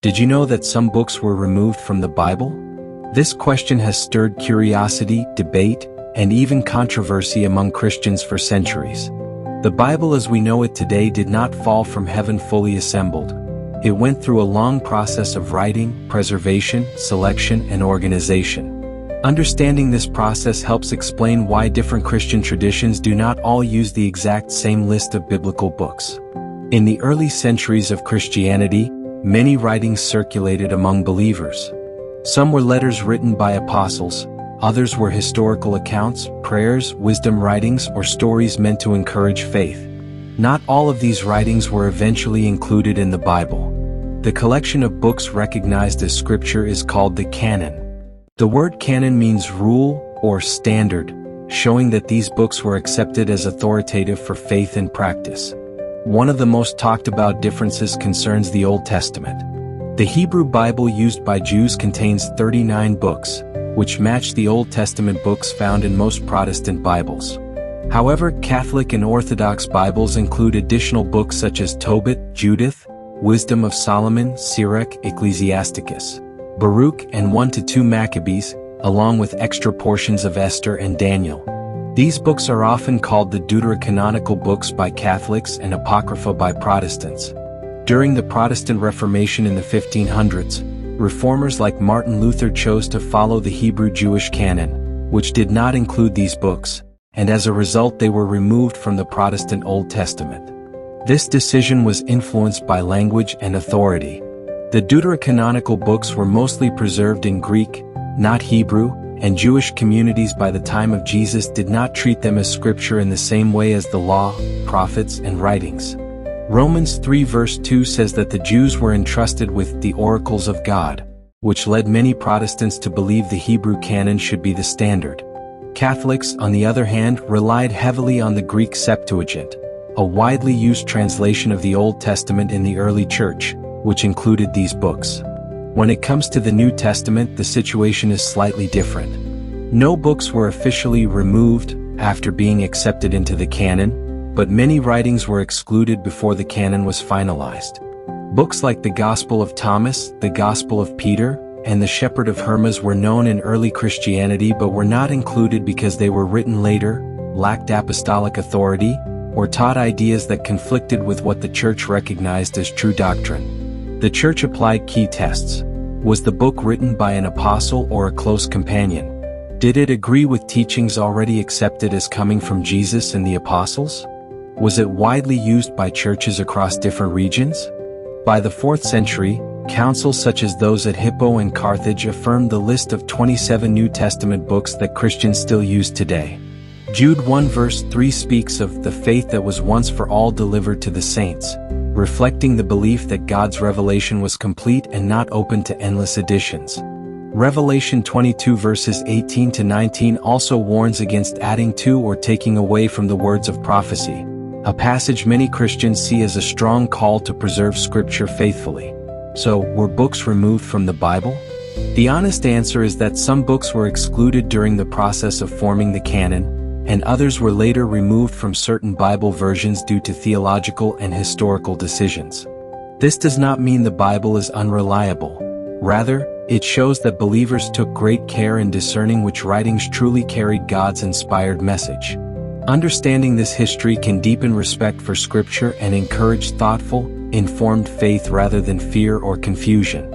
Did you know that some books were removed from the Bible? This question has stirred curiosity, debate, and even controversy among Christians for centuries. The Bible as we know it today did not fall from heaven fully assembled. It went through a long process of writing, preservation, selection, and organization. Understanding this process helps explain why different Christian traditions do not all use the exact same list of biblical books. In the early centuries of Christianity, many writings circulated among believers. Some were letters written by apostles, others were historical accounts, prayers, wisdom writings, or stories meant to encourage faith. Not all of these writings were eventually included in the Bible. The collection of books recognized as scripture is called the canon. The word canon means rule or standard, showing that these books were accepted as authoritative for faith and practice. One of the most talked about differences concerns the Old Testament. The Hebrew Bible used by Jews contains 39 books, which match the Old Testament books found in most Protestant Bibles. However, Catholic and Orthodox Bibles include additional books such as Tobit, Judith, Wisdom of Solomon, Sirach, Ecclesiasticus, Baruch, and 1-2 Maccabees, along with extra portions of Esther and Daniel. These books are often called the deuterocanonical books by Catholics and Apocrypha by Protestants. During the Protestant Reformation in the 1500s, reformers like Martin Luther chose to follow the Hebrew Jewish canon, which did not include these books, and as a result they were removed from the Protestant Old Testament. This decision was influenced by language and authority. The deuterocanonical books were mostly preserved in Greek, not Hebrew, and Jewish communities by the time of Jesus did not treat them as scripture in the same way as the law, prophets, and writings. Romans 3 verse 2 says that the Jews were entrusted with the oracles of God, which led many Protestants to believe the Hebrew canon should be the standard. Catholics, on the other hand, relied heavily on the Greek Septuagint, a widely used translation of the Old Testament in the early church, which included these books. When it comes to the New Testament, the situation is slightly different. No books were officially removed after being accepted into the canon, but many writings were excluded before the canon was finalized. Books like the Gospel of Thomas, the Gospel of Peter, and the Shepherd of Hermas were known in early Christianity but were not included because they were written later, lacked apostolic authority, or taught ideas that conflicted with what the church recognized as true doctrine. The church applied key tests. Was the book written by an apostle or a close companion? Did it agree with teachings already accepted as coming from Jesus and the apostles? Was it widely used by churches across different regions? By the 4th century, councils such as those at Hippo and Carthage affirmed the list of 27 New Testament books that Christians still use today. Jude 1 verse 3 speaks of the faith that was once for all delivered to the saints, reflecting the belief that God's revelation was complete and not open to endless additions. Revelation 22 verses 18 to 19 also warns against adding to or taking away from the words of prophecy, a passage many Christians see as a strong call to preserve Scripture faithfully. So, were books removed from the Bible? The honest answer is that some books were excluded during the process of forming the canon, and others were later removed from certain Bible versions due to theological and historical decisions. This does not mean the Bible is unreliable. Rather, it shows that believers took great care in discerning which writings truly carried God's inspired message. Understanding this history can deepen respect for Scripture and encourage thoughtful, informed faith rather than fear or confusion.